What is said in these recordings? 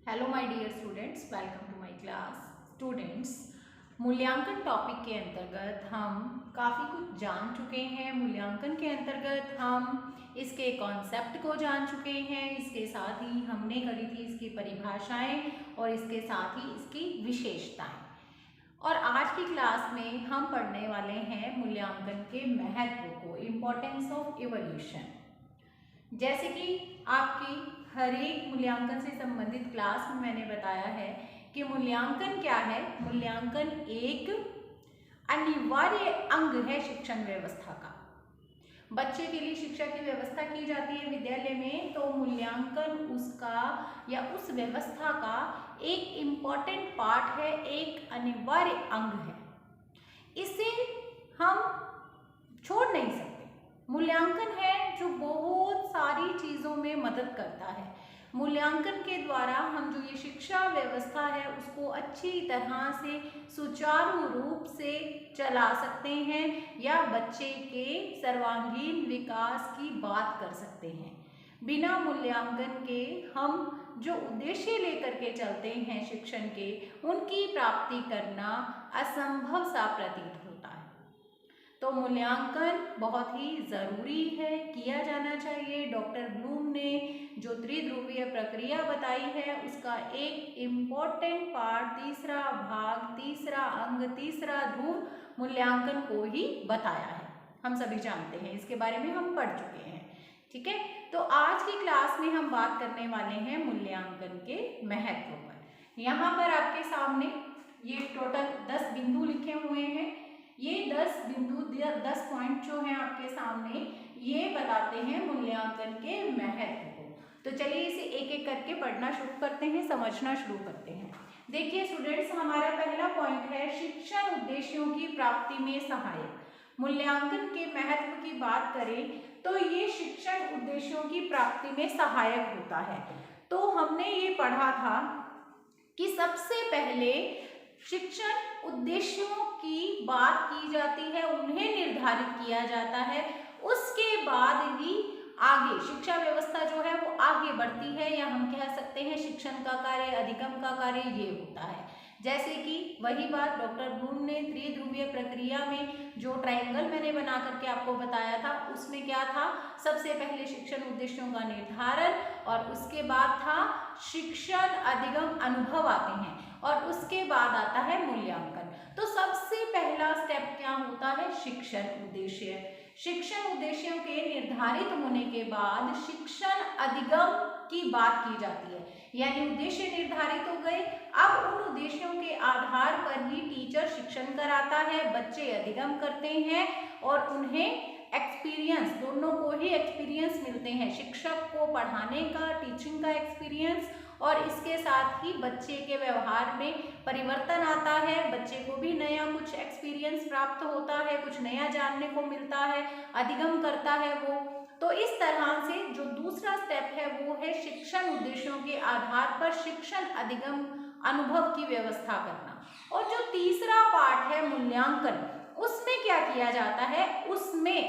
Hello my dear students, welcome to my class. Students, मूल्यांकन topic के अंतर्गत हम काफ़ी कुछ जान चुके हैं। मूल्यांकन के अंतर्गत हम इसके कॉन्सेप्ट को जान चुके हैं, इसके साथ ही हमने करी थी इसकी परिभाषाएं और इसके साथ ही इसकी विशेषताएं। और आज की क्लास में हम पढ़ने वाले हैं मूल्यांकन के महत्व को, इम्पोर्टेंस ऑफ इवोल्यूशन। जैसे कि आपकी हर एक मूल्यांकन से संबंधित क्लास में मैंने बताया है कि मूल्यांकन क्या है। मूल्यांकन एक अनिवार्य अंग है शिक्षण व्यवस्था का। बच्चे के लिए शिक्षा की व्यवस्था की जाती है विद्यालय में, तो मूल्यांकन उसका या उस व्यवस्था का एक इम्पॉर्टेंट पार्ट है, एक अनिवार्य अंग है। इसे हम छोड़ नहीं सकते। मूल्यांकन है जो बहुत सारी चीज़ों में मदद करता है। मूल्यांकन के द्वारा हम जो ये शिक्षा व्यवस्था है उसको अच्छी तरह से सुचारू रूप से चला सकते हैं या बच्चे के सर्वांगीण विकास की बात कर सकते हैं। बिना मूल्यांकन के हम जो उद्देश्य लेकर के चलते हैं शिक्षण के, उनकी प्राप्ति करना असंभव सा प्रतीत होता है। तो मूल्यांकन बहुत ही ज़रूरी है, किया जाना चाहिए। डॉक्टर ब्लूम ने जो त्रिध्रुवीय प्रक्रिया बताई है उसका एक इम्पॉर्टेंट पार्ट, तीसरा भाग, तीसरा अंग, तीसरा ध्रुव मूल्यांकन को ही बताया है। हम सभी जानते हैं, इसके बारे में हम पढ़ चुके हैं। ठीक है, तो आज की क्लास में हम बात करने वाले हैं मूल्यांकन के महत्व पर। यहाँ पर आपके सामने ये टोटल 10 बिंदु लिखे हुए हैं। ये 10 बिंदु, 10 पॉइंट जो हैं आपके सामने, ये बताते हैं मूल्यांकन के महत्व को। तो चलिए इसे एक एक करके पढ़ना शुरू करते हैं, समझना शुरू करते हैं। देखिए स्टूडेंट्स, हमारा पहला पॉइंट है शिक्षण उद्देश्यों की प्राप्ति में सहायक। मूल्यांकन के महत्व की बात करें तो ये शिक्षण उद्देश्यों की प्राप्ति में सहायक होता है। तो हमने ये पढ़ा था कि सबसे पहले शिक्षण उद्देश्यों की बात की जाती है, उन्हें निर्धारित किया जाता है, उसके बाद ही आगे शिक्षा व्यवस्था जो है वो आगे बढ़ती है, या हम कह सकते हैं शिक्षण का कार्य, अधिगम का कार्य ये होता है। जैसे कि वही बात डॉक्टर ब्लूम ने त्रिध्रुवीय प्रक्रिया में जो ट्रायंगल मैंने बना करके आपको बताया था, उसमें क्या था, सबसे पहले शिक्षण उद्देश्यों का निर्धारण और उसके बाद था शिक्षण, अधिगम, अनुभव आते हैं और उसके बाद आता है मूल्यांकन। तो सबसे पहला स्टेप क्या होता है, शिक्षण उद्देश्य। शिक्षण उद्देश्यों के निर्धारित होने के बाद शिक्षण अधिगम की बात की जाती है, यानी उद्देश्य निर्धारित हो गए, अब उन उद्देश्यों के आधार पर ही टीचर शिक्षण कराता है, बच्चे अधिगम करते हैं और उन्हें एक्सपीरियंस, दोनों को ही एक्सपीरियंस मिलते हैं, शिक्षक को पढ़ाने का, टीचिंग का एक्सपीरियंस, और इसके साथ ही बच्चे के व्यवहार में परिवर्तन आता है, बच्चे को भी नया कुछ एक्सपीरियंस प्राप्त होता है, कुछ नया जानने को मिलता है, अधिगम करता है वो। तो इस तरह से जो दूसरा स्टेप है वो है शिक्षण उद्देश्यों के आधार पर शिक्षण, अधिगम, अनुभव की व्यवस्था करना। और जो तीसरा पार्ट है मूल्यांकन, उसमें क्या किया जाता है, उसमें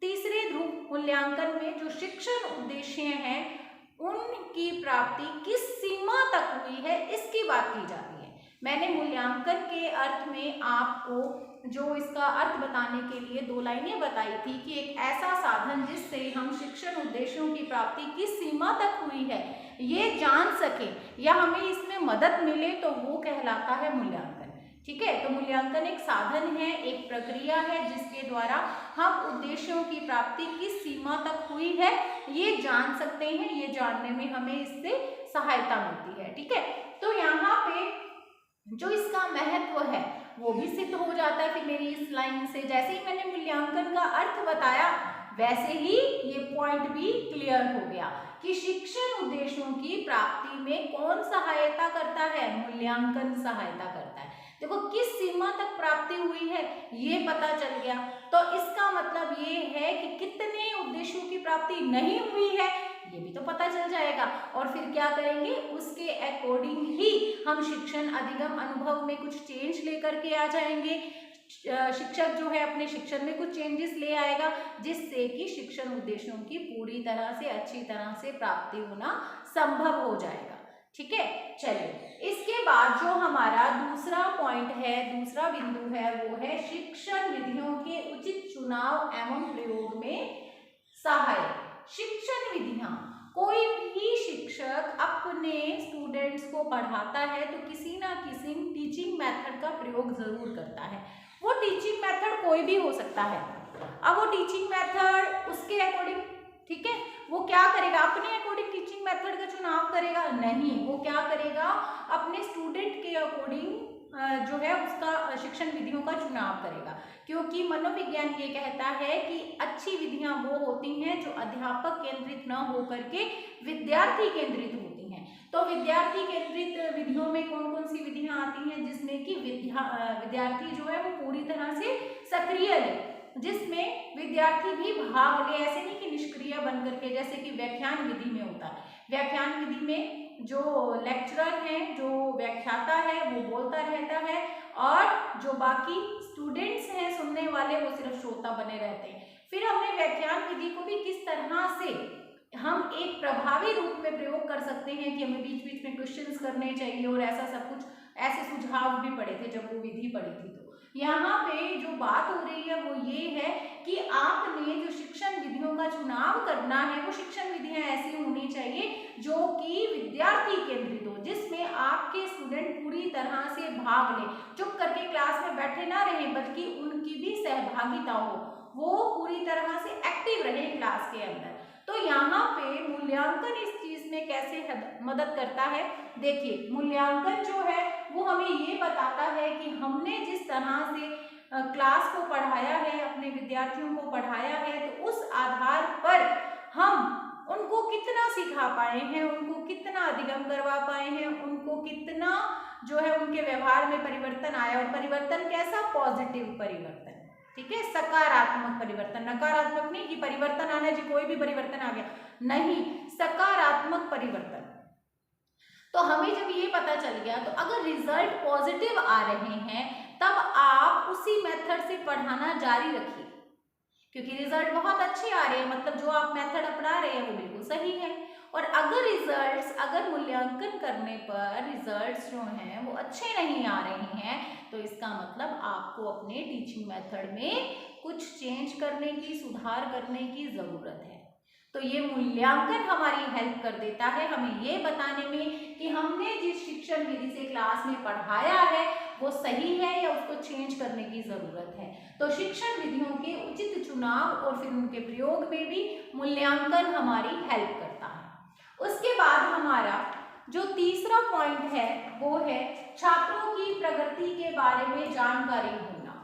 तीसरे ध्रुव मूल्यांकन में जो शिक्षण उद्देश्य हैं उनकी प्राप्ति किस सीमा तक हुई है इसकी बात की जाती है। मैंने मूल्यांकन के अर्थ में आपको जो इसका अर्थ बताने के लिए 2 लाइनें बताई थी कि एक ऐसा साधन जिससे हम शिक्षण उद्देश्यों की प्राप्ति किस सीमा तक हुई है ये जान सके या हमें इसमें मदद मिले, तो वो कहलाता है मूल्यांकन। ठीक है, तो मूल्यांकन एक साधन है, एक प्रक्रिया है जिसके द्वारा हम उद्देश्यों की प्राप्ति किस सीमा तक हुई है ये जान सकते हैं, ये जानने में हमें इससे सहायता मिलती है। ठीक है, तो यहाँ पे जो इसका महत्व है वो भी सिद्ध हो जाता है कि मेरी इस लाइन से, जैसे ही मैंने मूल्यांकन का अर्थ बताया वैसे ही ये पॉइंट भी क्लियर हो गया कि शिक्षण उद्देश्यों की प्राप्ति में कौन सहायता करता है, मूल्यांकन सहायता करता है। देखो किस सीमा तक प्राप्ति हुई है ये पता चल गया, तो इसका मतलब ये है कि कितने उद्देश्यों की प्राप्ति नहीं हुई है ये भी तो पता चल जाएगा, और फिर क्या करेंगे, उसके अकॉर्डिंग ही हम शिक्षण, अधिगम, अनुभव में कुछ चेंज लेकर के आ जाएंगे। शिक्षक जो है अपने शिक्षण में कुछ चेंजेस ले आएगा जिससे कि शिक्षण उद्देश्यों की पूरी तरह से, अच्छी तरह से प्राप्ति होना संभव हो जाएगा। ठीक है, चलिए इसके बाद जो हमारा दूसरा पॉइंट है, दूसरा बिंदु है, वो है शिक्षण विधियों के उचित चुनाव एवं प्रयोग में सहायक। शिक्षण विधियां, कोई भी शिक्षक अपने स्टूडेंट्स को पढ़ाता है तो किसी ना किसी टीचिंग मेथड का प्रयोग जरूर करता है। वो टीचिंग मेथड कोई भी हो सकता है। अब वो टीचिंग मेथड उसके अकॉर्डिंग, ठीक है, वो क्या करेगा, अपने अकॉर्डिंग टीचिंग मेथड का चुनाव करेगा? नहीं, वो क्या करेगा, अपने स्टूडेंट के अकॉर्डिंग जो है उसका शिक्षण विधियों का चुनाव करेगा। क्योंकि मनोविज्ञान ये कहता है कि अच्छी विधियां वो होती हैं जो अध्यापक केंद्रित न होकर के विद्यार्थी केंद्रित होती हैं। तो विद्यार्थी केंद्रित विधियों में कौन कौन सी विधियां आती हैं? जिसमें कि विद्यार्थी जो है वो पूरी तरह से सक्रिय ले, जिसमें विद्यार्थी भी भाग ले, ऐसे नहीं कि निष्क्रिय बन करके, जैसे कि व्याख्यान विधि में होता है। व्याख्यान विधि में जो लेक्चरर है, जो व्याख्याता है, वो बोलता रहता है और जो बाकी स्टूडेंट्स हैं सुनने वाले, वो सिर्फ श्रोता बने रहते हैं। फिर हमने व्याख्यान विधि को भी किस तरह से हम एक प्रभावी रूप में प्रयोग कर सकते हैं कि हमें बीच बीच में क्वेश्चंस करने चाहिए और ऐसा सब कुछ, ऐसे सुझाव भी पड़े थे जब वो विधि पढ़ी थी। तो यहाँ पे जो बात हो रही है वो ये है कि आपने जो शिक्षण विधियों का चुनाव करना है, वो शिक्षण विधियां ऐसी होनी चाहिए जो कि विद्यार्थी केंद्रित हो, जिसमें आपके स्टूडेंट पूरी तरह से भाग ले, चुप करके क्लास में बैठे ना रहे, बल्कि उनकी भी सहभागिता हो, वो पूरी तरह से एक्टिव रहे क्लास के अंदर। तो यहाँ पे मूल्यांकन इस चीज में कैसे मदद करता है? देखिए, मूल्यांकन जो है वो हमें ये बताता है कि हमने जिस तरह से क्लास को पढ़ाया है, अपने विद्यार्थियों को पढ़ाया है, तो उस आधार पर हम उनको कितना सिखा पाए हैं, उनको कितना अधिगम करवा पाए हैं, उनको कितना जो है उनके व्यवहार में परिवर्तन आया, और परिवर्तन कैसा? पॉजिटिव परिवर्तन, ठीक है, सकारात्मक परिवर्तन, नकारात्मक नहीं कि परिवर्तन आना जी कोई भी परिवर्तन आ गया, नहीं, सकारात्मक परिवर्तन। तो हमें जब ये पता चल गया, तो अगर रिजल्ट पॉजिटिव आ रहे हैं तब आप उसी मेथड से पढ़ाना जारी रखिए, क्योंकि रिजल्ट बहुत अच्छे आ रहे हैं, मतलब जो आप मेथड अपना रहे हैं वो बिल्कुल सही है। और अगर मूल्यांकन करने पर रिजल्ट्स जो हैं वो अच्छे नहीं आ रहे हैं, तो इसका मतलब आपको अपने टीचिंग मेथड में कुछ चेंज करने की, सुधार करने की ज़रूरत है। तो ये मूल्यांकन हमारी हेल्प कर देता है हमें ये बताने में कि हमने जिस शिक्षण विधि से क्लास में पढ़ाया है वो सही है या उसको चेंज करने की ज़रूरत है। तो शिक्षण विधियों के उचित चुनाव और फिर उनके प्रयोग में भी मूल्यांकन हमारी हेल्प करता है। उसके बाद हमारा जो तीसरा पॉइंट है वो है छात्रों की प्रगति के बारे में जानकारी होना।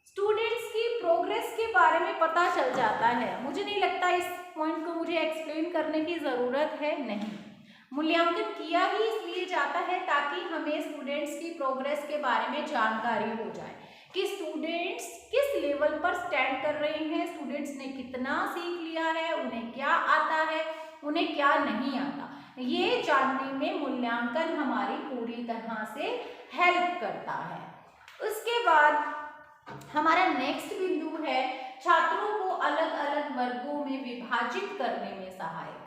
स्टूडेंट्स की प्रोग्रेस के बारे में पता चल जाता है। मुझे नहीं लगता इस पॉइंट को मुझे एक्सप्लेन करने की ज़रूरत है, नहीं। मूल्यांकन किया ही इसलिए जाता है ताकि हमें स्टूडेंट्स की प्रोग्रेस के बारे में जानकारी हो जाए कि स्टूडेंट्स किस लेवल पर स्टैंड कर रहे हैं, स्टूडेंट्स ने कितना सीख लिया है, उन्हें क्या आता है, उन्हें क्या नहीं आता। ये जानने में मूल्यांकन हमारी पूरी तरह से हेल्प करता है। उसके बाद हमारा नेक्स्ट बिंदु है छात्रों को अलग अलग वर्गों में विभाजित करने में सहायक।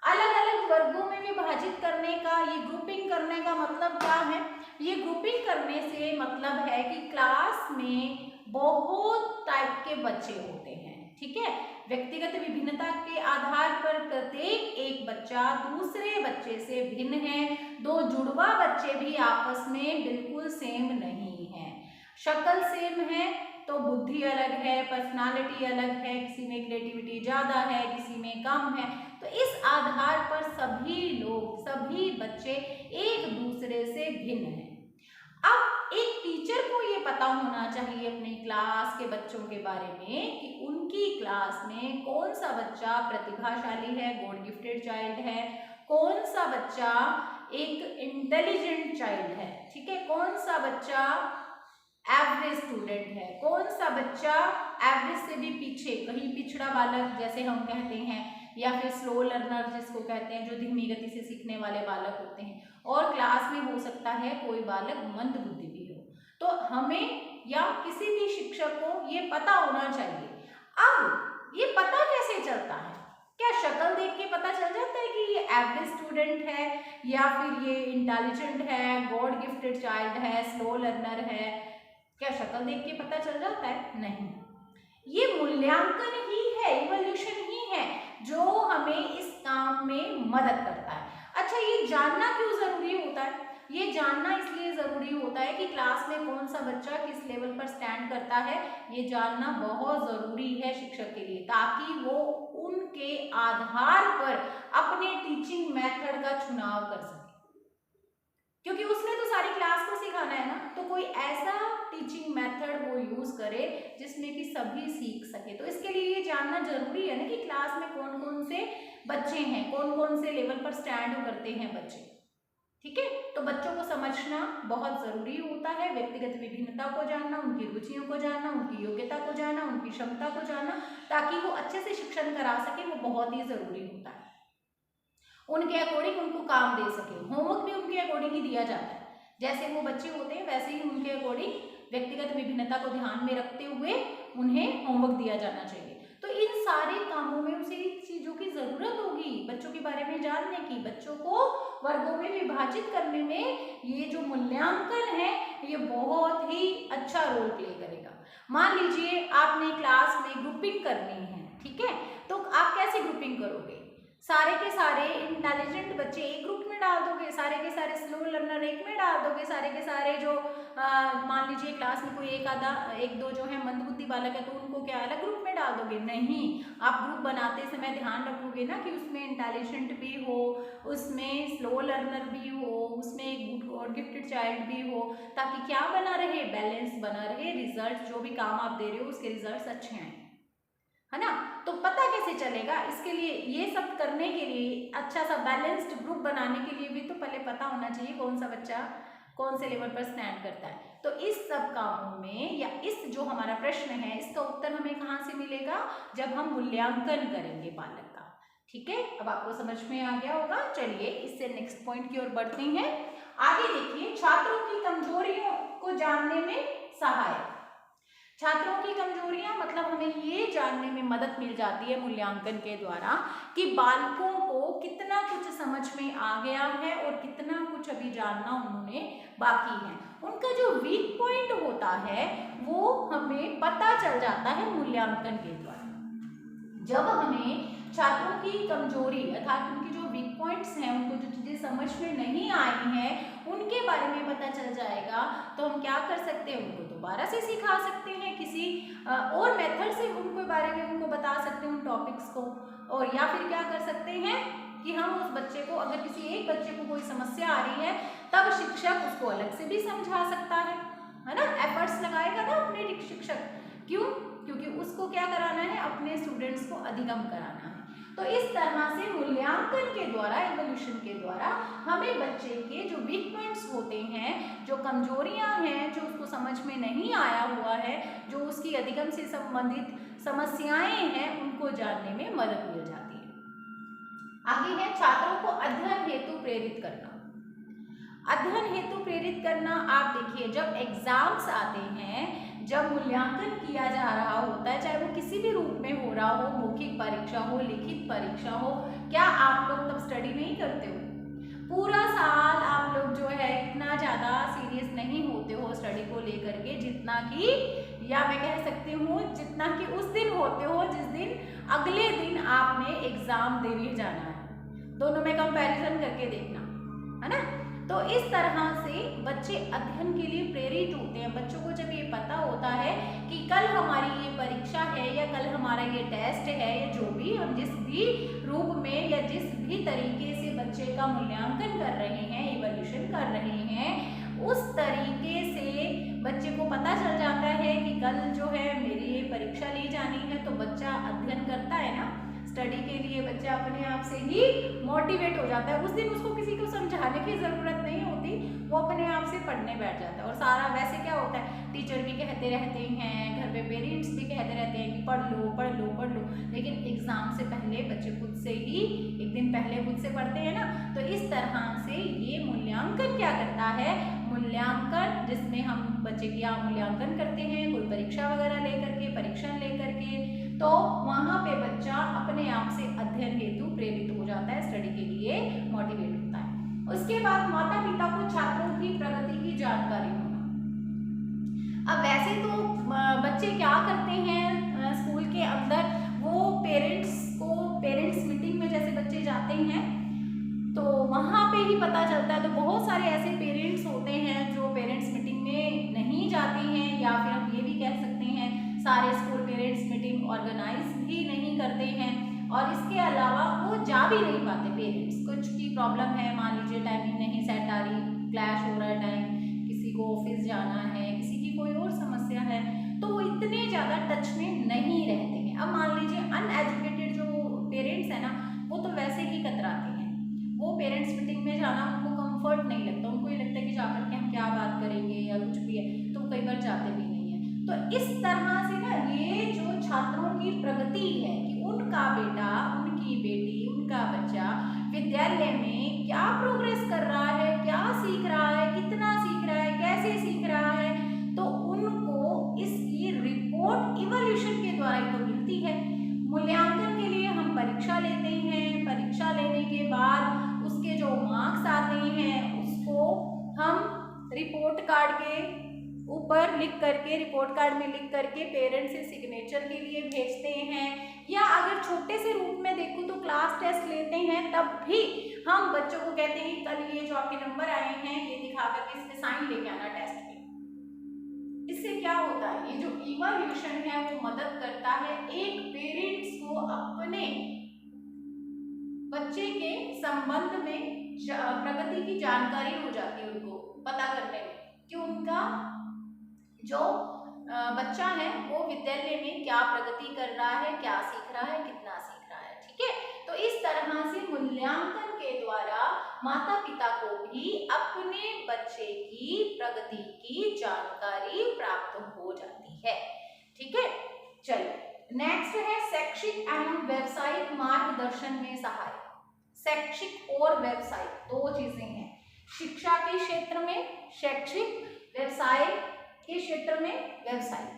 अलग अलग वर्गों में विभाजित करने का, ये ग्रुपिंग करने का मतलब क्या है? ये ग्रुपिंग करने से मतलब है कि क्लास में बहुत टाइप के बच्चे होते हैं, ठीक है। व्यक्तिगत विभिन्नता के आधार पर प्रत्येक एक बच्चा दूसरे बच्चे से भिन्न है। दो जुड़वा बच्चे भी आपस में बिल्कुल सेम नहीं है। शक्ल सेम है तो बुद्धि अलग है, पर्सनालिटी अलग है, किसी में क्रिएटिविटी ज़्यादा है, किसी में कम है। तो इस आधार पर सभी लोग, सभी बच्चे एक दूसरे से भिन्न हैं। अब एक टीचर को ये पता होना चाहिए अपनी क्लास के बच्चों के बारे में कि उनकी क्लास में कौन सा बच्चा प्रतिभाशाली है, गॉड गिफ्टेड चाइल्ड है, कौन सा बच्चा एक इंटेलिजेंट चाइल्ड है, ठीक है, कौन सा बच्चा एवरेज स्टूडेंट है, कौन सा बच्चा एवरेज से भी पीछे, कहीं पिछड़ा बालक जैसे हम कहते हैं, या फिर स्लो लर्नर जिसको कहते हैं, जो धीमी गति से सीखने वाले बालक होते हैं। और क्लास में हो सकता है कोई बालक मंद बुद्धि भी हो। तो हमें या किसी भी शिक्षक को ये पता होना चाहिए। अब ये पता कैसे चलता है? क्या शक्ल देख के पता चल जाता है कि ये एवरेज स्टूडेंट है या फिर ये इंटेलिजेंट है, गॉड गिफ्टेड चाइल्ड है, स्लो लर्नर है? क्या शक्ल देख के पता चल जाता है? नहीं। ये मूल्यांकन ही है, इवोल्यूशन ही है जो हमें इस काम में मदद करता है। अच्छा, ये जानना क्यों जरूरी होता है? ये जानना इसलिए जरूरी होता है कि क्लास में कौन सा बच्चा किस लेवल पर स्टैंड करता है, ये जानना बहुत जरूरी है शिक्षक के लिए, ताकि वो उनके आधार पर अपने टीचिंग मेथड का चुनाव कर सके, क्योंकि उसने तो सारी क्लास को सिखाना है ना। तो कोई ऐसा टीचिंग मेथड वो यूज करे जिसमें कि सभी सीख सके। तो इसके लिए ये जानना जरूरी है ना कि क्लास में कौन कौन से बच्चे हैं, कौन कौन से लेवल पर स्टैंड करते हैं बच्चे। ठीक है, तो बच्चों को समझना बहुत जरूरी होता है, व्यक्तिगत विभिन्नता को जानना, उनकी रुचियों को जानना, उनकी योग्यता को जानना, उनकी क्षमता को जानना, ताकि वो अच्छे से शिक्षण करा सके, वो बहुत ही जरूरी होता है। उनके अकॉर्डिंग उनको काम दे सके। होमवर्क भी उनके अकॉर्डिंग ही दिया जाता है, जैसे वो बच्चे होते हैं वैसे ही उनके अकॉर्डिंग व्यक्तिगत विभिन्नता को ध्यान में रखते हुए उन्हें होमवर्क दिया जाना चाहिए। तो इन सारे कामों में उसे इन चीजों की जरूरत होगी, बच्चों के बारे में जानने की, बच्चों को वर्गों में विभाजित करने में ये जो मूल्यांकन है ये बहुत ही अच्छा रोल प्ले करेगा। मान लीजिए आपने क्लास में ग्रुपिंग करनी है, ठीक है, तो आप कैसे ग्रुपिंग करोगे? सारे के सारे इंटेलिजेंट बच्चे एक ग्रुप में डाल दोगे, सारे के सारे स्लो लर्नर एक में डाल दोगे, सारे के सारे जो मान लीजिए क्लास में कोई एक दो जो है मंदबुद्धि बालक है तो उनको क्या अलग ग्रुप में डाल दोगे? नहीं, आप ग्रुप बनाते समय ध्यान रखोगे ना कि उसमें इंटेलिजेंट भी हो, उसमें स्लो लर्नर भी हो, उसमें एक गॉड गिफ्टेड चाइल्ड भी हो, ताकि क्या बना रहे? बैलेंस बना रहे, रिजल्ट जो भी काम आप दे रहे हो उसके रिजल्ट अच्छे आए, है ना। तो पता कैसे चलेगा? इसके लिए ये सब करने के लिए अच्छा सा बैलेंस्ड ग्रुप बनाने के लिए भी तो पहले पता होना चाहिए कौन सा बच्चा कौन से लेवल पर स्टैंड करता है। तो इस सब कामों में या इस जो हमारा प्रश्न है इसका उत्तर हमें कहाँ से मिलेगा? जब हम मूल्यांकन करेंगे बालक का। ठीक है, अब आपको समझ में आ गया होगा। चलिए इससे नेक्स्ट पॉइंट की ओर बढ़ते हैं। आगे देखिए, छात्रों की कमजोरियों को जानने में सहायक। छात्रों की कमजोरियां मतलब हमें ये जानने में मदद मिल जाती है मूल्यांकन के द्वारा कि बालकों को कितना कुछ समझ में आ गया है और कितना कुछ अभी जानना उन्होंने बाकी है। उनका जो वीक पॉइंट होता है वो हमें पता चल जाता है मूल्यांकन के द्वारा। जब हमें छात्रों की कमजोरी अर्थात उनकी जो वीक पॉइंट्स हैं, उनको जो चीजें समझ में नहीं आई हैं उनके बारे में पता चल जाएगा, तो हम क्या कर सकते हैं? उनको दोबारा से सिखा सकते हैं, किसी और मेथड से उनके बारे में उनको बता सकते हैं उन टॉपिक्स को। और या फिर क्या कर सकते हैं कि हम उस बच्चे को, अगर किसी एक बच्चे को कोई समस्या आ रही है तब शिक्षक उसको अलग से भी समझा सकता है ना। एफर्ट्स लगाएगा ना अपने शिक्षक। क्यों? क्योंकि उसको क्या कराना है? अपने स्टूडेंट्स को अधिगम कराना है। तो इस तरह से मूल्यांकन के द्वारा, इवोल्यूशन के द्वारा हमें बच्चे के जो वीक पॉइंट्स होते हैं, जो कमजोरियां हैं, जो उसको समझ में नहीं आया हुआ है, जो उसकी अधिगम से संबंधित समस्याएं हैं, उनको जानने में मदद मिल जाती है। आगे है छात्रों को अध्ययन हेतु प्रेरित करना। अध्ययन हेतु प्रेरित करना, आप देखिए जब एग्जाम्स आते हैं, जब मूल्यांकन किया जा रहा होता है, चाहे वो किसी भी रूप में हो रहा हो, मौखिक परीक्षा हो, लिखित परीक्षा हो, क्या आप लोग तब स्टडी नहीं करते हो? पूरा साल आप लोग जो है इतना ज़्यादा सीरियस नहीं होते हो स्टडी को लेकर के, जितना कि, या मैं कह सकती हूँ जितना कि उस दिन होते हो जिस दिन अगले दिन आपने एग्जाम देने जाना है। दोनों में कंपैरिजन करके देखना, है ना। तो इस तरह से बच्चे अध्ययन के लिए प्रेरित होते हैं। बच्चों को जब ये पता होता है कि कल हमारी ये परीक्षा है या कल हमारा ये टेस्ट है, या जो भी हम जिस भी रूप में या जिस भी तरीके से बच्चे का मूल्यांकन कर रहे हैं, इवोल्यूशन कर रहे हैं, उस तरीके से बच्चे को पता चल जाता है कि कल जो है मेरी ये परीक्षा ली जानी है, तो बच्चा अध्ययन करता है ना। स्टडी के लिए बच्चा अपने आप से ही मोटिवेट हो जाता है। उस दिन उसको किसी को समझाने की ज़रूरत नहीं होती, वो अपने आप से पढ़ने बैठ जाता है। और सारा वैसे क्या होता है, टीचर भी कहते रहते हैं, घर पे पेरेंट्स भी कहते रहते हैं कि पढ़ लो पढ़ लो पढ़ लो, लेकिन एग्ज़ाम से पहले बच्चे खुद से ही एक दिन पहले खुद से पढ़ते हैं ना। तो इस तरह से ये मूल्यांकन क्या करता है? मूल्यांकन जिसमें हम बच्चे की मूल्यांकन करते हैं, कोई परीक्षा वगैरह लेकर के, परीक्षण लेकर के, तो वहाँ पे बच्चा अपने आप से अध्ययन हेतु प्रेरित हो जाता है, स्टडी के लिए मोटिवेट होता है। उसके बाद माता पिता को छात्रों की प्रगति की जानकारी होना। अब वैसे तो बच्चे क्या करते हैं स्कूल के अंदर, वो पेरेंट्स मीटिंग में जैसे बच्चे जाते हैं तो वहाँ पे ही पता चलता है। तो बहुत सारे ऐसे पेरेंट्स होते हैं जो पेरेंट्स मीटिंग में नहीं जाते हैं, या फिर हम ये भी कह सकते हैं सारे स्कूल पेरेंट्स मीटिंग ऑर्गेनाइज भी नहीं करते हैं, और इसके अलावा वो जा भी नहीं पाते पेरेंट्स। कुछ की प्रॉब्लम है, मान लीजिए टाइमिंग नहीं सेट आ रही, क्लैश हो रहा है टाइम, किसी को ऑफिस जाना है, किसी की कोई और समस्या है, तो वो इतने ज़्यादा टच में नहीं रहते हैं। अब मान लीजिए अनएजुकेटेड जो पेरेंट्स है ना, वो तो वैसे ही कतराते हैं, वो पेरेंट्स मीटिंग में जाना उनको कंफर्ट नहीं लगता, उनको ये लगता है कि जाकर के हम क्या बात करेंगे या कुछ भी है, तो कई बार जाते भी नहीं है। तो इस तरह से ना ये जो छात्रों की प्रगति है कि उनका बेटा, उनकी बेटी, उनका बच्चा विद्यालय में क्या प्रोग्रेस कर रहा है, क्या सीख रहा है, कितना सीख रहा है, कैसे सीख रहा है, तो उनको इसकी रिपोर्ट इवोल्यूशन के द्वारा ही तो मिलती है। मूल्यांकन के लिए हम परीक्षा लेते हैं, परीक्षा लेने के बाद उसके जो मार्क्स आते हैं उसको हम रिपोर्ट कार्ड के ऊपर लिख करके, रिपोर्ट कार्ड में लिख करके पेरेंट्स से सिग्नेचर के लिए भेजते हैं, या अगर छोटे से रूप में देखूं तो क्लास टेस्ट लेते हैं, तब भी हम बच्चों को कहते हैं कल ये जो आपके नंबर आए हैं ये दिखा करके इस पे साइन लेके आना टेस्ट पे। इससे क्या होता है, ये जो इवोल्यूशन है वो मदद करता है एक पेरेंट्स को अपने बच्चे के संबंध में प्रगति की जानकारी हो जाती है, उनको पता करने में कि उनका जो बच्चा है वो विद्यालय में क्या प्रगति कर रहा है, क्या सीख रहा है, कितना सीख रहा है। ठीक है, तो इस तरह से मूल्यांकन के द्वारा माता पिता को भी अपने बच्चे की प्रगति की जानकारी प्राप्त हो जाती है। ठीक है, चलिए नेक्स्ट है शैक्षिक एवं व्यावसायिक मार्गदर्शन में सहायक। शैक्षिक और व्यावसायिक दो चीजें हैं, शिक्षा के क्षेत्र में शैक्षिक, व्यवसाय के क्षेत्र में व्यावसायिक।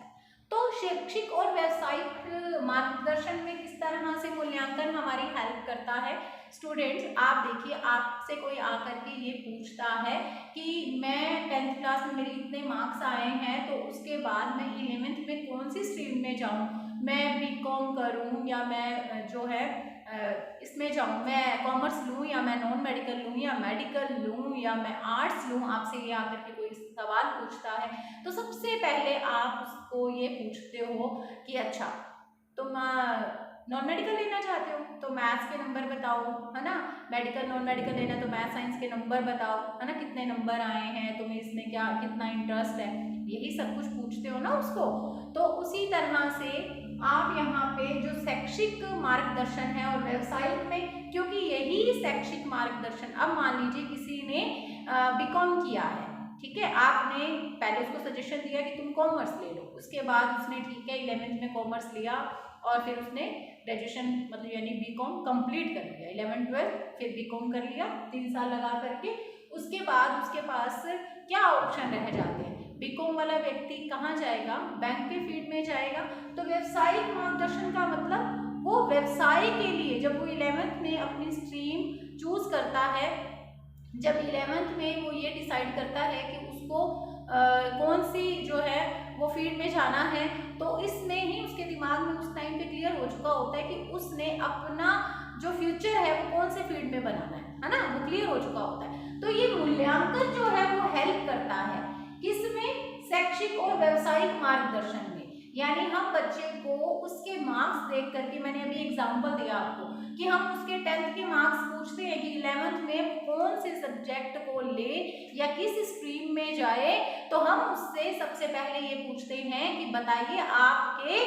तो शैक्षिक और व्यावसायिक मार्गदर्शन में किस तरह से मूल्यांकन हमारी हेल्प करता है। स्टूडेंट्स आप देखिए, आपसे कोई आकर के ये पूछता है कि मैं 10th क्लास में मेरे इतने मार्क्स आए हैं, तो उसके बाद मैं 11th में कौन सी स्ट्रीम में जाऊं, मैं बीकॉम करूं या मैं जो है इसमें जाऊं, मैं कॉमर्स लूं या मैं नॉन मेडिकल लूं या मेडिकल लूं या मैं आर्ट्स लूं, आपसे ये आकर के कोई सवाल पूछता है, तो सबसे पहले आप उसको ये पूछते हो कि अच्छा तुम नॉन मेडिकल लेना चाहते हो तो मैथ्स के नंबर बताओ, है ना, मेडिकल नॉन मेडिकल लेना तो मैथ साइंस के नंबर बताओ, है ना, कितने नंबर आए हैं, तुम्हें इसमें क्या कितना इंटरेस्ट है, यही सब कुछ पूछते हो ना उसको। तो उसी तरह से आप यहाँ पे जो शैक्षिक मार्गदर्शन है और व्यावसायिक में, क्योंकि यही शैक्षिक मार्गदर्शन, अब मान लीजिए किसी ने बीकॉम किया है, ठीक है, आपने पहले उसको सजेशन दिया कि तुम कॉमर्स ले लो, उसके बाद उसने ठीक है 11th में कॉमर्स लिया और फिर उसने ग्रेजुएशन मतलब यानी बीकॉम कंप्लीट कर लिया, 11th 12th फिर बीकॉम कर लिया 3 साल लगा करके। उसके बाद उसके पास क्या ऑप्शन रह जाते हैं, बीकॉम वाला व्यक्ति कहाँ जाएगा, बैंक के फील्ड में जाएगा। तो व्यावसायिक मार्गदर्शन का मतलब वो व्यवसाय के लिए जब वो 11th में अपनी स्ट्रीम चूज करता है, जब 11th में वो ये डिसाइड करता है कि उसको कौन सी जो है वो फील्ड में जाना है, तो इसमें ही उसके दिमाग में उस टाइम पे क्लियर हो चुका होता है कि उसने अपना जो फ्यूचर है वो कौन से फील्ड में बनाना है ना, वो क्लियर हो चुका होता है। तो ये मूल्यांकन जो है वो हेल्प करता है किसमें, शैक्षिक और व्यावसायिक मार्गदर्शन में। यानी हम बच्चे को उसके मार्क्स देख करके, मैंने अभी एग्जांपल दिया आपको कि हम उसके 10th के मार्क्स पूछते हैं कि 11th में कौन से सब्जेक्ट को ले या किस स्ट्रीम में जाए, तो हम उससे सबसे पहले ये पूछते हैं कि बताइए आपके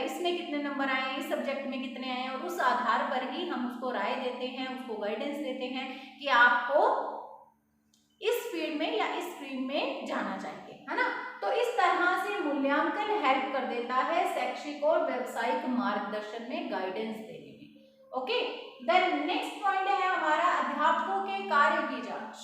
इसमें कितने नंबर आए, इस सब्जेक्ट में कितने आए, और उस आधार पर ही हम उसको राय देते हैं, उसको गाइडेंस देते हैं कि आपको इस फील्ड में या इस स्ट्रीम में जाना चाहिए, है ना। तो इस तरह से मूल्यांकन हेल्प कर देता है शैक्षिक और व्यावसायिक मार्गदर्शन में गाइडेंस देने में। ओके, देन नेक्स्ट पॉइंट है हमारा अध्यापकों के कार्य की जांच।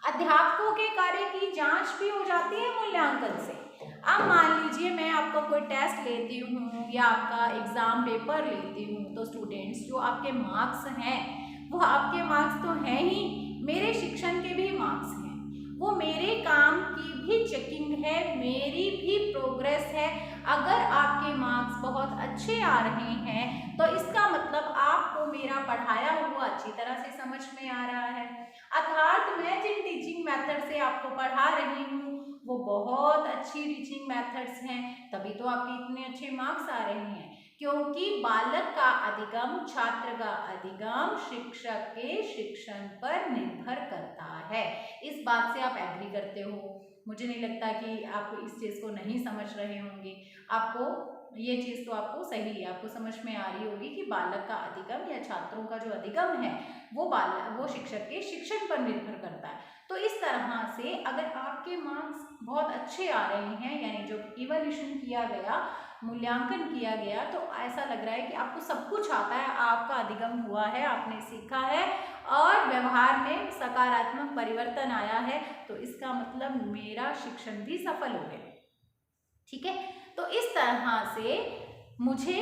अध्यापकों के कार्य की जांच भी हो जाती है मूल्यांकन से। अब मान लीजिए मैं आपका कोई टेस्ट लेती हूँ या आपका एग्ज़ाम पेपर लेती हूँ, तो स्टूडेंट्स जो आपके मार्क्स हैं वो आपके मार्क्स तो हैं ही, मेरे शिक्षण के भी मार्क्स हैं, वो मेरे काम की भी चेकिंग है, मेरी भी प्रोग्रेस है। अगर आपके मार्क्स बहुत अच्छे आ रहे हैं तो इसका मतलब आपको मेरा पढ़ाया हुआ अच्छी तरह से समझ में आ रहा है, अर्थात मैं जिन टीचिंग मेथड से आपको पढ़ा रही हूँ वो बहुत अच्छी टीचिंग मेथड्स हैं, तभी तो आपके इतने अच्छे मार्क्स आ रहे हैं। क्योंकि बालक का अधिगम, छात्र का अधिगम शिक्षक के शिक्षण पर निर्भर करता है। इस बात से आप एग्री करते हो? मुझे नहीं लगता कि आप इस चीज़ को नहीं समझ रहे होंगे। आपको ये चीज़ तो आपको सही है, आपको समझ में आ रही होगी कि बालक का अधिगम या छात्रों का जो अधिगम है वो शिक्षक के शिक्षण पर निर्भर करता है। तो इस तरह से अगर आपके मार्क्स बहुत अच्छे आ रहे हैं, यानी जो इवैल्यूएशन किया गया, मूल्यांकन किया गया, तो ऐसा लग रहा है कि आपको सब कुछ आता है, आपका अधिगम हुआ है, आपने सीखा है और व्यवहार में सकारात्मक परिवर्तन आया है, तो इसका मतलब मेरा शिक्षण भी सफल हो गया। ठीक है, तो इस तरह से मुझे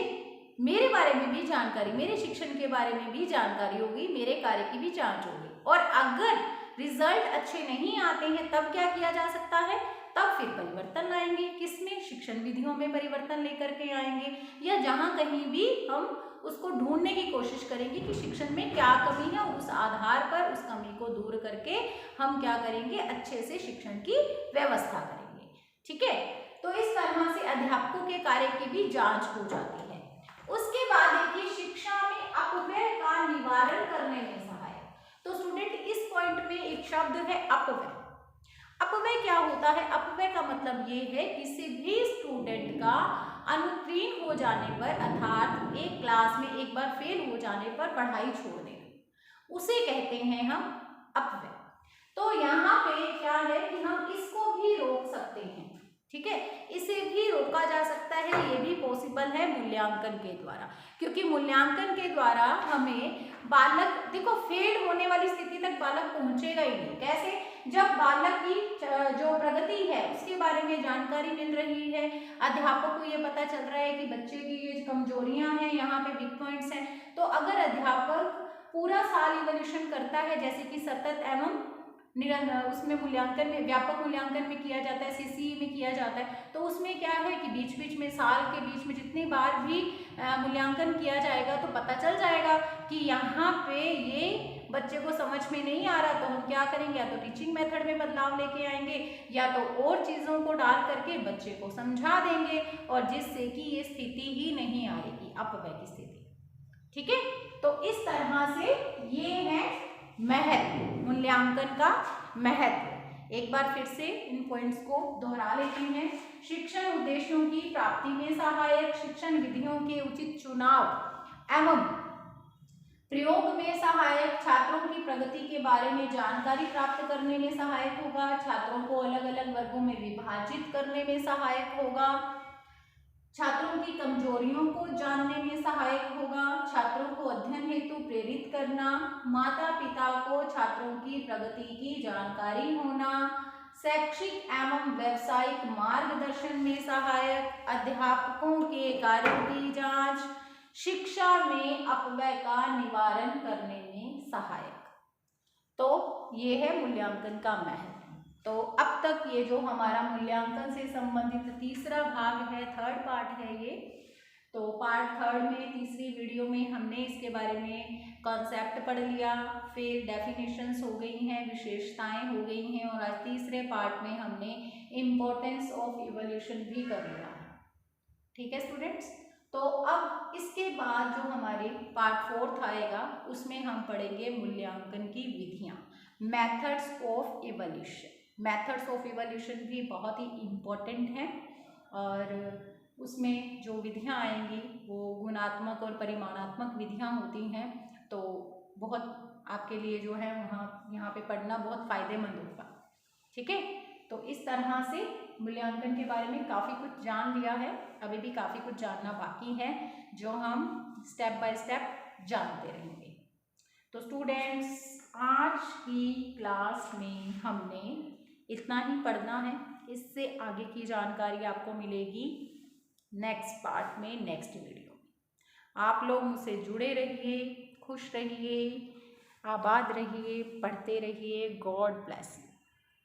मेरे बारे में भी जानकारी, मेरे शिक्षण के बारे में भी जानकारी होगी, मेरे कार्य की भी जांच होगी। और अगर रिजल्ट अच्छे नहीं आते हैं तब क्या किया जा सकता है? तब फिर परिवर्तन लाएंगे, किसमें? शिक्षण विधियों में परिवर्तन लेकर के आएंगे, या जहां कहीं भी हम उसको ढूंढने की कोशिश करेंगे कि शिक्षण में क्या कमी है, और उस आधार पर उस कमी को दूर करके हम क्या करेंगे? अच्छे से शिक्षण की व्यवस्था करेंगे। ठीक है, तो इस तरह से अध्यापकों के कार्य की भी जांच हो जाती है। उसके बाद देखिए, शिक्षा में अपव्यय का निवारण करने में सहायक। तो स्टूडेंट इस पॉइंट में एक शब्द है अपव्यय। अपव्यय क्या होता है? अपव्यय का मतलब ये है किसी भी स्टूडेंट का अनुत्तीर्ण हो जाने पर, अर्थात एक क्लास में एक बार फेल हो जाने पर पढ़ाई छोड़ देना, उसे कहते हैं हम अपव्यय। तो यहाँ पे क्या है कि हम इसको भी रोक सकते हैं। ठीक है, इसे भी रोका जा सकता है, ये भी पॉसिबल है मूल्यांकन के द्वारा, क्योंकि मूल्यांकन के द्वारा हमें बालक, देखो फेल होने वाली स्थिति तक बालक पहुंचेगा ही नहीं। कैसे? जब बालक की जो प्रगति है उसके बारे में जानकारी मिल रही है, अध्यापक को ये पता चल रहा है कि बच्चे की ये कमजोरियां हैं, यहाँ पे वीक पॉइंट्स हैं, तो अगर अध्यापक पूरा साल इवैल्यूएशन करता है, जैसे कि सतत एवं निरंतर उसमें मूल्यांकन में, व्यापक मूल्यांकन में किया जाता है, सीसीई में किया जाता है, तो उसमें क्या है कि बीच बीच में, साल के बीच में जितनी बार भी मूल्यांकन किया जाएगा तो पता चल जाएगा कि यहाँ पे ये बच्चे को समझ में नहीं आ रहा, तो हम क्या करेंगे? या तो टीचिंग मेथड में बदलाव लेके आएंगे, या तो और चीज़ों को डाल करके बच्चे को समझा देंगे, और जिससे कि ये स्थिति ही नहीं आएगी, अपव्यय की स्थिति। ठीक है, तो इस तरह से ये है महत्व, मूल्यांकन का महत्व। एक बार फिर से इन पॉइंट्स को दोहरा लेते हैं। शिक्षण उद्देश्यों की प्राप्ति में सहायक, शिक्षण विधियों के उचित चुनाव एवं प्रयोग में सहायक, छात्रों की प्रगति के बारे में जानकारी प्राप्त करने में सहायक होगा, छात्रों को अलग अलग वर्गों में विभाजित करने में सहायक होगा, छात्रों की कमजोरियों को जानने में सहायक होगा, छात्रों को अध्ययन हेतु प्रेरित करना, माता पिता को छात्रों की प्रगति की जानकारी होना, शैक्षिक एवं व्यावसायिक मार्गदर्शन में सहायक, अध्यापकों के कार्यों की जांच, शिक्षा में अपव्यय का निवारण करने में सहायक। तो ये है मूल्यांकन का महत्व। तो अब तक ये जो हमारा मूल्यांकन से संबंधित तीसरा भाग है, थर्ड पार्ट है ये, तो पार्ट थर्ड में, तीसरी वीडियो में हमने इसके बारे में कॉन्सेप्ट पढ़ लिया, फिर डेफिनेशंस हो गई हैं, विशेषताएं हो गई हैं, और आज तीसरे पार्ट में हमने इम्पोर्टेंस ऑफ इवैल्यूएशन भी कर लिया है। ठीक है स्टूडेंट्स, तो अब इसके बाद जो हमारे पार्ट फोर्थ आएगा उसमें हम पढ़ेंगे मूल्यांकन की विधियाँ, methods of evaluation. Methods of evaluation भी बहुत ही इम्पोर्टेंट है, और उसमें जो विधियाँ आएंगी वो गुणात्मक और परिमाणात्मक विधियाँ होती हैं, तो बहुत आपके लिए जो है वहाँ यहाँ पे पढ़ना बहुत फ़ायदेमंद होगा। ठीक है, तो इस तरह से मूल्यांकन के बारे में काफ़ी कुछ जान लिया है, अभी भी काफ़ी कुछ जानना बाकी है जो हम स्टेप बाय स्टेप जानते रहेंगे। तो स्टूडेंट्स, आज की क्लास में हमने इतना ही पढ़ना है। इससे आगे की जानकारी आपको मिलेगी नेक्स्ट पार्ट में, नेक्स्ट वीडियो में। आप लोग मुझसे जुड़े रहिए, खुश रहिए, आबाद रहिए, पढ़ते रहिए। God bless you.